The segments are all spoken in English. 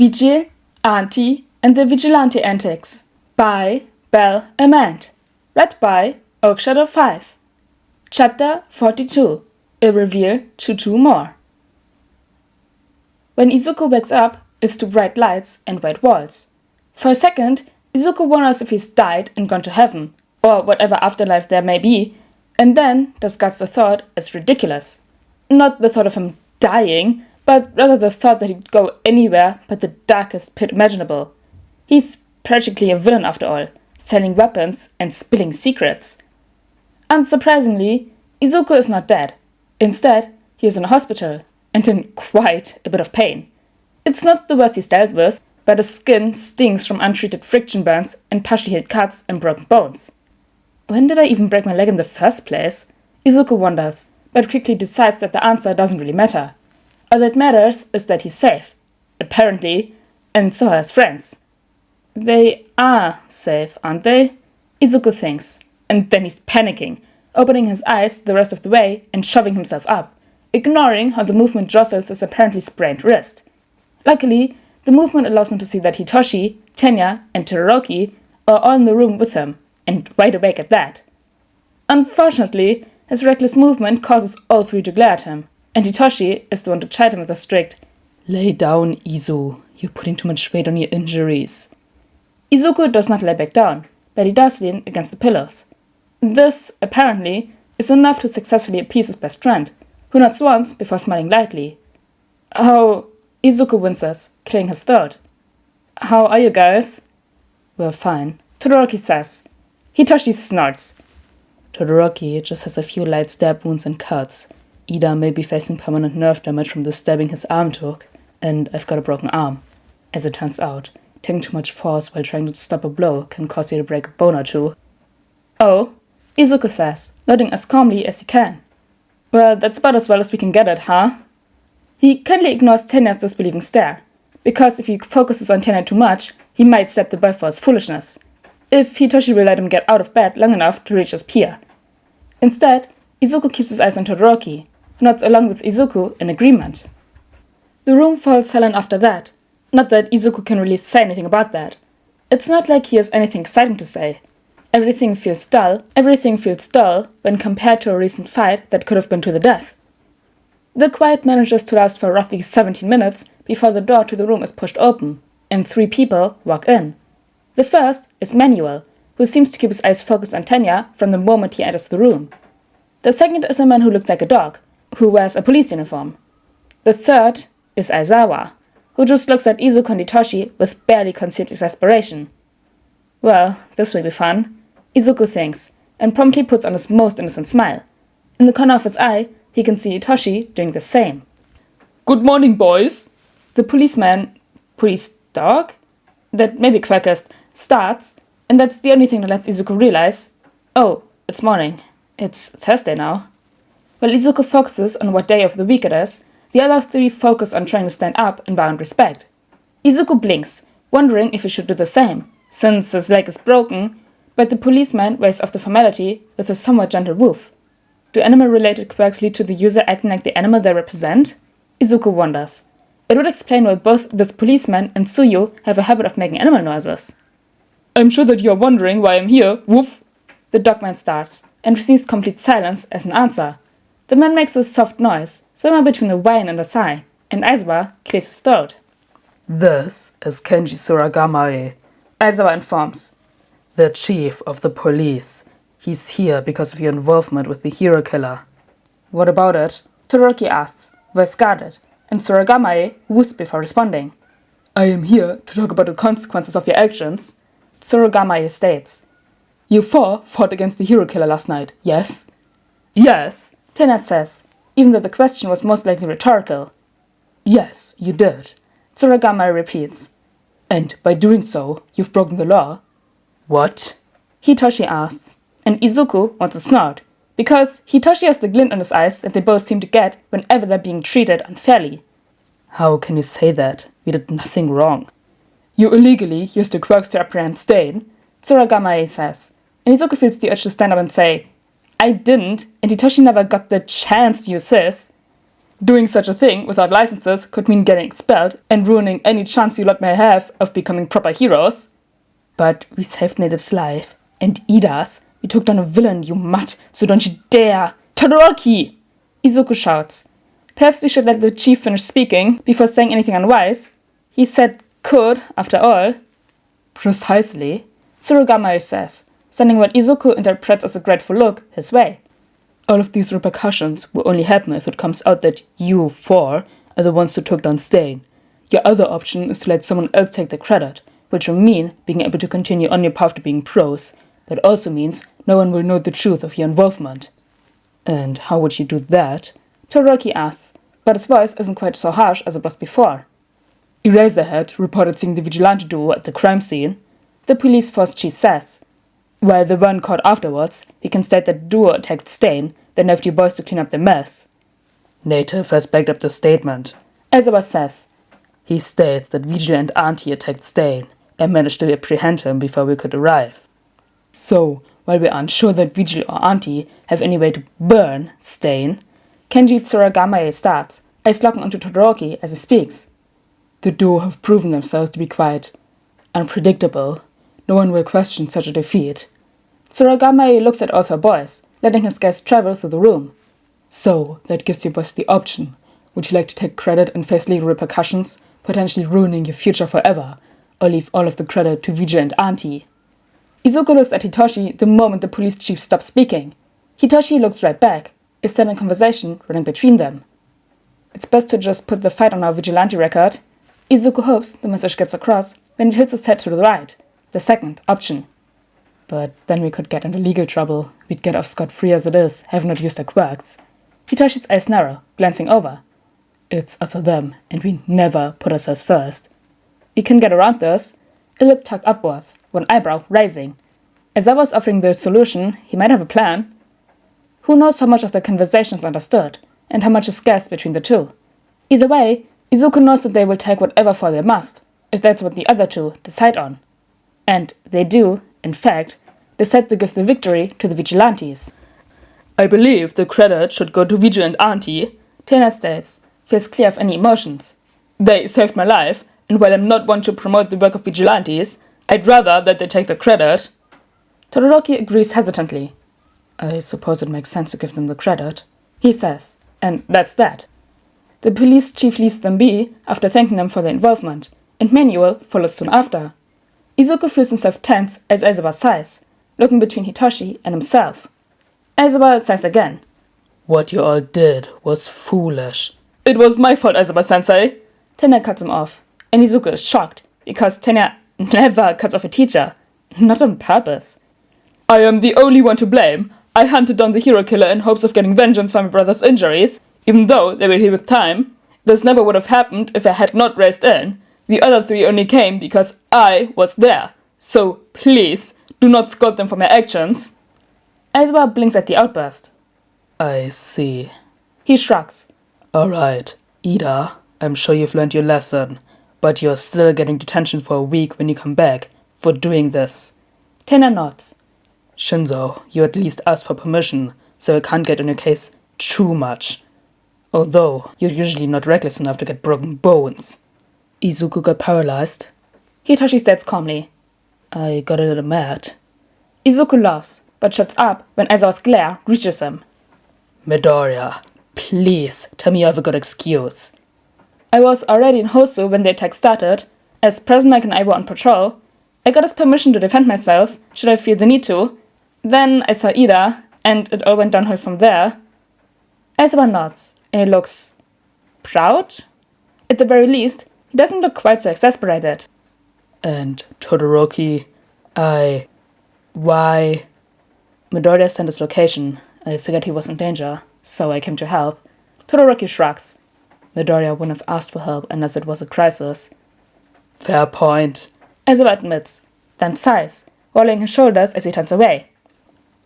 Vigil, Ante, and the Vigilante Antics by BelleAmant. Read by Oakshadow 5. Chapter 42. A reveal to do more. When Izuku wakes up, it's to bright lights and white walls. For a second, Izuku wonders if he's died and gone to heaven, or whatever afterlife there may be, and then discards the thought as ridiculous. Not the thought of him dying, but rather the thought that he'd go anywhere but the darkest pit imaginable. He's practically a villain after all, selling weapons and spilling secrets. Unsurprisingly, Izuku is not dead. Instead, he is in a hospital, and in quite a bit of pain. It's not the worst he's dealt with, but his skin stings from untreated friction burns and partially healed cuts and broken bones. When did I even break my leg in the first place? Izuku wonders, but quickly decides that the answer doesn't really matter. All that matters is that he's safe. Apparently, and so are his friends. They are safe, aren't they? Izuku thinks, and then he's panicking, opening his eyes the rest of the way and shoving himself up, ignoring how the movement jostles his apparently sprained wrist. Luckily, the movement allows him to see that Hitoshi, Tenya, and Todoroki are all in the room with him, and wide awake at that. Unfortunately, his reckless movement causes all three to glare at him, and Hitoshi is the one to chide him with a strict, "Lay down, Izu. You're putting too much weight on your injuries." Izuku does not lay back down, but he does lean against the pillows. This, apparently, is enough to successfully appease his best friend, who nods once before smiling lightly. "Oh," Izuku winces, clearing his throat. "How are you guys?" "We're fine," Todoroki says. Hitoshi snorts. "Todoroki just has a few light stab wounds and cuts. Ida may be facing permanent nerve damage from the stabbing his arm took, and I've got a broken arm. As it turns out, taking too much force while trying to stop a blow can cause you to break a bone or two." "Oh," Izuku says, nodding as calmly as he can. "Well, that's about as well as we can get it, huh?" He kindly ignores Tenya's disbelieving stare, because if he focuses on Tenya too much, he might slap the boy for his foolishness, if Hitoshi will let him get out of bed long enough to reach his pier. Instead, Izuku keeps his eyes on Todoroki, who nods along with Izuku in agreement. The room falls silent after that. Not that Izuku can really say anything about that. It's not like he has anything exciting to say. Everything feels dull when compared to a recent fight that could have been to the death. The quiet manages to last for roughly 17 minutes before the door to the room is pushed open, and three people walk in. The first is Manuel, who seems to keep his eyes focused on Tenya from the moment he enters the room. The second is a man who looks like a dog, who wears a police uniform. The third is Aizawa, who just looks at Izuku and Hitoshi with barely concealed exasperation. Well, this will be fun, Izuku thinks, and promptly puts on his most innocent smile. In the corner of his eye, he can see Hitoshi doing the same. "Good morning, boys!" The police dog? That may be quickest, starts, and that's the only thing that lets Izuku realize, oh, it's morning. It's Thursday now. While Izuku focuses on what day of the week it is, the other three focus on trying to stand up and bow in respect. Izuku blinks, wondering if he should do the same, since his leg is broken, but the policeman waves off the formality with a somewhat gentle woof. Do animal-related quirks lead to the user acting like the animal they represent? Izuku wonders. It would explain why both this policeman and Tsuyu have a habit of making animal noises. "I'm sure that you're wondering why I'm here, woof!" The dogman starts, and receives complete silence as an answer. The man makes a soft noise, somewhere between a whine and a sigh, and Aizawa clears his throat. "This is Kenji Suragamae," Aizawa informs. "The chief of the police. He's here because of your involvement with the hero killer." "What about it?" Todoroki asks, voice guarded, and Suragamae whoos before responding. "I am here to talk about the consequences of your actions," Suragamae states. "You four fought against the hero killer last night, yes?" "Yes," Tenya says, even though the question was most likely rhetorical. "Yes, you did," Suragamae repeats. "And by doing so, you've broken the law." "What?" Hitoshi asks, and Izuku wants to snort, because Hitoshi has the glint in his eyes that they both seem to get whenever they're being treated unfairly. "How can you say that? We did nothing wrong." "You illegally used your quirks to apprehend Stain," Suragamae says, and Izuku feels the urge to stand up and say, "I didn't, and Hitoshi never got the chance to use his." Doing such a thing without licenses could mean getting expelled and ruining any chance you lot may have of becoming proper heroes. But we saved Native's life. And Ida's. We took down a villain, you mutt, so don't you dare! Todoroki! Izuku shouts. Perhaps we should let the chief finish speaking before saying anything unwise. He said could, after all. Precisely, Tsurugamae says, sending what Izuku interprets as a grateful look his way. All of these repercussions will only happen if it comes out that you four are the ones who took down Stain. Your other option is to let someone else take the credit, which will mean being able to continue on your path to being pros, but also means no one will know the truth of your involvement. And how would you do that? Todoroki asks, but his voice isn't quite so harsh as it was before. Eraserhead reported seeing the Vigilante duo at the crime scene. The police force chief says. While they weren't caught afterwards, we can state that the duo attacked Stain, then left you boys to clean up the mess. Native has backed up the statement. Aizawa says. He states that Vigil and Ante attacked Stain and managed to apprehend him before we could arrive. So, while we aren't sure that Vigil or Ante have any way to burn Stain, Kenji Tsuragamae starts, eyes locking onto Todoroki as he speaks. The duo have proven themselves to be quite unpredictable. No one will question such a defeat. Tsuragamae looks at all four boys, letting his gaze travel through the room. So, that gives you boys the option. Would you like to take credit and face legal repercussions, potentially ruining your future forever, or leave all of the credit to Vigil and Ante? Izuku looks at Hitoshi the moment the police chief stops speaking. Hitoshi looks right back, a standing conversation running between them. It's best to just put the fight on our vigilante record. Izuku hopes the message gets across when it hits his head to the right, the second option. But then we could get into legal trouble. We'd get off scot-free as it is, have not used our quirks. Hitoshi's eyes narrow, glancing over. It's us or them, and we never put ourselves first. We can get around this. A lip tucked upwards, one eyebrow raising. As I was offering the solution, he might have a plan. Who knows how much of the conversation is understood, and how much is guessed between the two. Either way, Izuku knows that they will take whatever for they must, if that's what the other two decide on. And they do, in fact, decide to give the victory to the Vigilantes. I believe the credit should go to Vigil and Ante, Tena states, feels clear of any emotions. They saved my life, and while I'm not one to promote the work of Vigilantes, I'd rather that they take the credit. Todoroki agrees hesitantly. I suppose it makes sense to give them the credit, he says, and that's that. The police chief leaves them be after thanking them for their involvement, and Manuel follows soon after. Izuku feels himself tense as Aizawa sighs, looking between Hitoshi and himself. Aizawa sighs again. What you all did was foolish. It was my fault, Aizawa-sensei. Tenya cuts him off, and Izuku is shocked, because Tenya never cuts off a teacher, not on purpose. I am the only one to blame. I hunted down the hero killer in hopes of getting vengeance for my brother's injuries, even though they will heal with time. This never would have happened if I had not raced in. The other three only came because I was there. So, please, do not scold them for my actions. Aizawa blinks at the outburst. I see. He shrugs. Alright, Ida, I'm sure you've learned your lesson, but you're still getting detention for a week when you come back for doing this. Tena nods. Shinzo, you at least asked for permission, so I can't get in your case too much. Although, you're usually not reckless enough to get broken bones. Izuku got paralyzed. Hitoshi states calmly. I got a little mad. Izuku laughs, but shuts up when Aizawa's glare reaches him. Midoriya, please tell me you have a good excuse. I was already in Hosu when the attack started. As President Mike and I were on patrol, I got his permission to defend myself, should I feel the need to. Then I saw Ida, and it all went downhill from there. Aizawa nods, and he looks proud? At the very least, he doesn't look quite so exasperated. And Todoroki, why? Midoriya sent his location. I figured he was in danger, so I came to help. Todoroki shrugs. Midoriya wouldn't have asked for help unless it was a crisis. Fair point. Aizawa admits, then sighs, rolling his shoulders as he turns away.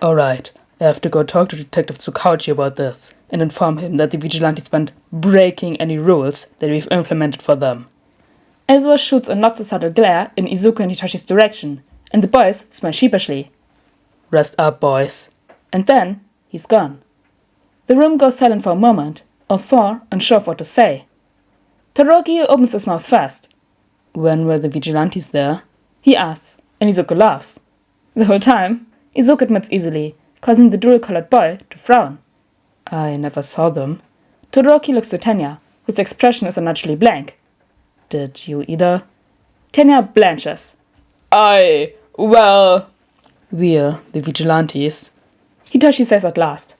Alright, I have to go talk to Detective Tsukauchi about this, and inform him that the Vigilantes weren't breaking any rules that we've implemented for them. Aizawa shoots a not so subtle glare in Izuku and Hitoshi's direction, and the boys smile sheepishly. Rest up, boys. And then, he's gone. The room goes silent for a moment, all four unsure of what to say. Todoroki opens his mouth first. When were the vigilantes there? He asks, and Izuku laughs. The whole time, Izuku admits easily, causing the dual-colored boy to frown. I never saw them. Todoroki looks to Tenya, whose expression is unnaturally blank. Did you either? Tenya blanches. Well... We're the vigilantes. Hitoshi says at last.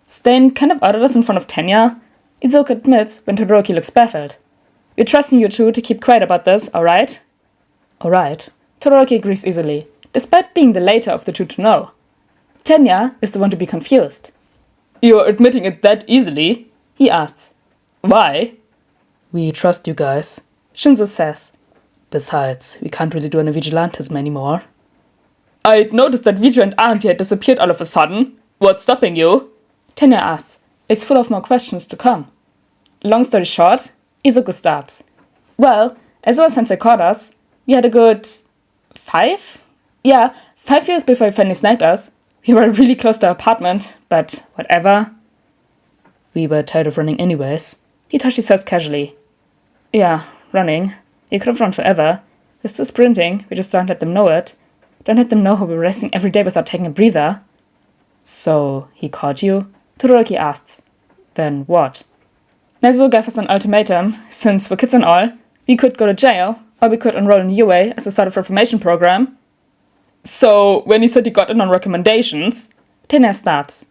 Staying kind of out of this in front of Tenya? Izuku admits when Todoroki looks baffled. We're trusting you two to keep quiet about this, alright? Alright. Todoroki agrees easily, despite being the later of the two to know. Tenya is the one to be confused. You're admitting it that easily? He asks. Why? We trust you guys, Shinzo says. Besides, we can't really do any vigilantism anymore. I'd noticed that Vigil and Ante had disappeared all of a sudden. What's stopping you? Tenya asks. It's full of more questions to come. Long story short, Izuku starts. Well, as our sensei caught us, we had a good 5 years before he finally snagged us. We were really close to our apartment, but whatever. We were tired of running anyways, Hitoshi says casually. Yeah, running. You could have run forever. We're still sprinting, we just don't let them know it. Don't let them know how we're racing every day without taking a breather. So, he caught you? Todoroki asks. Then what? Nezuo gave us an ultimatum, since we're kids and all. We could go to jail, or we could enroll in UA as a sort of reformation program. So, when he said he got in on recommendations, Tenya starts.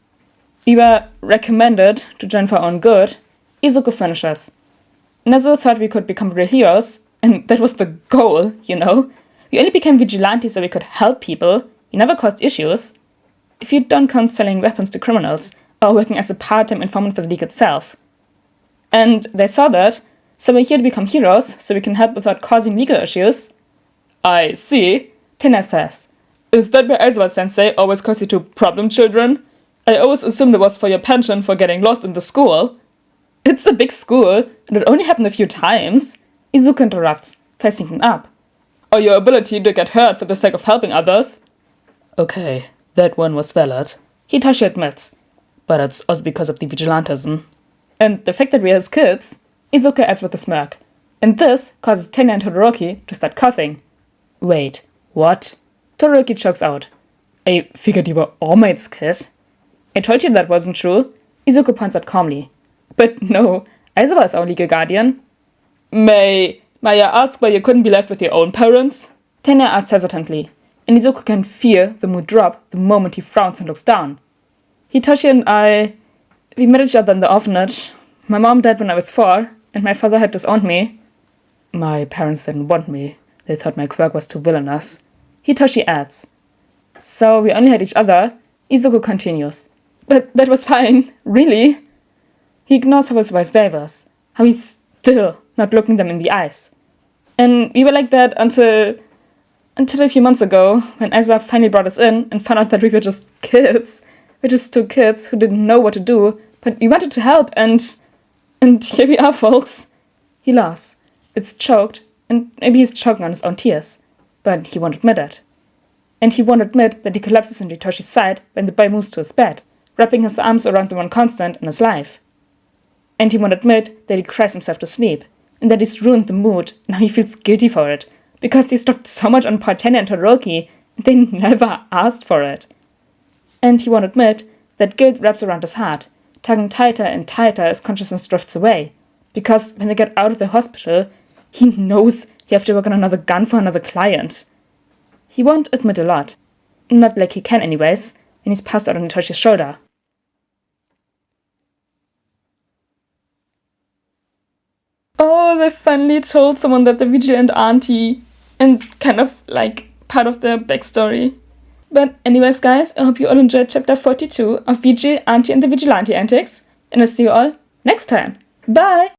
We were recommended to join for our own good. Izuku finishes. Nezuo thought we could become real heroes, and that was the goal, you know? We only became vigilantes so we could help people. We never caused issues. If you don't count selling weapons to criminals, or working as a part-time informant for the league itself. And they saw that, so we're here to become heroes, so we can help without causing legal issues. I see, Tenya says. Is that why Aizawa-sensei always calls you two problem children? I always assumed it was for your penchant for getting lost in the school. It's a big school, and it only happened a few times. Izuku interrupts, facing him up. Or your ability to get hurt for the sake of helping others. Okay, that one was valid, Hitoshi admits. But it's also because of the vigilantism. And the fact that we're his kids, Izuku adds with a smirk. And this causes Tenya and Todoroki to start coughing. Wait, what? Todoroki chokes out. I figured you were All Might's kid. I told you that wasn't true, Izuku points out calmly. But no, Aizawa is our legal guardian. May I ask why you couldn't be left with your own parents? Tenya asks hesitantly, and Izuku can feel the mood drop the moment he frowns and looks down. Hitoshi and we met each other in the orphanage. My mom died when I was 4, and my father had disowned me. My parents didn't want me. They thought my quirk was too villainous. Hitoshi adds. So we only had each other. Izuku continues. But that was fine, really? He ignores how his voice wavers, how he's still not looking them in the eyes. And we were like that until a few months ago, when Aizawa finally brought us in and found out that we were just kids. We're just two kids who didn't know what to do, but we wanted to help, and here we are, folks. He laughs. It's choked, and maybe he's choking on his own tears, but he won't admit it. And he won't admit that he collapses into Hitoshi's side when the boy moves to his bed, wrapping his arms around the one constant in his life. And he won't admit that he cries himself to sleep, and that he's ruined the mood, and now he feels guilty for it, because he stopped so much on poor Tenya and Todoroki, and they never asked for it. And he won't admit that guilt wraps around his heart, tugging tighter and tighter as consciousness drifts away, because when they get out of the hospital, he knows he has to work on another gun for another client. He won't admit a lot, not like he can anyways, when he's passed out on Hitoshi's shoulder. Oh, they finally told someone that the Vigil and Ante, and kind of like part of their backstory. But anyways, guys, I hope you all enjoyed chapter 42 of Vigil, Ante and the Vigilante Antics, and I'll see you all next time. Bye!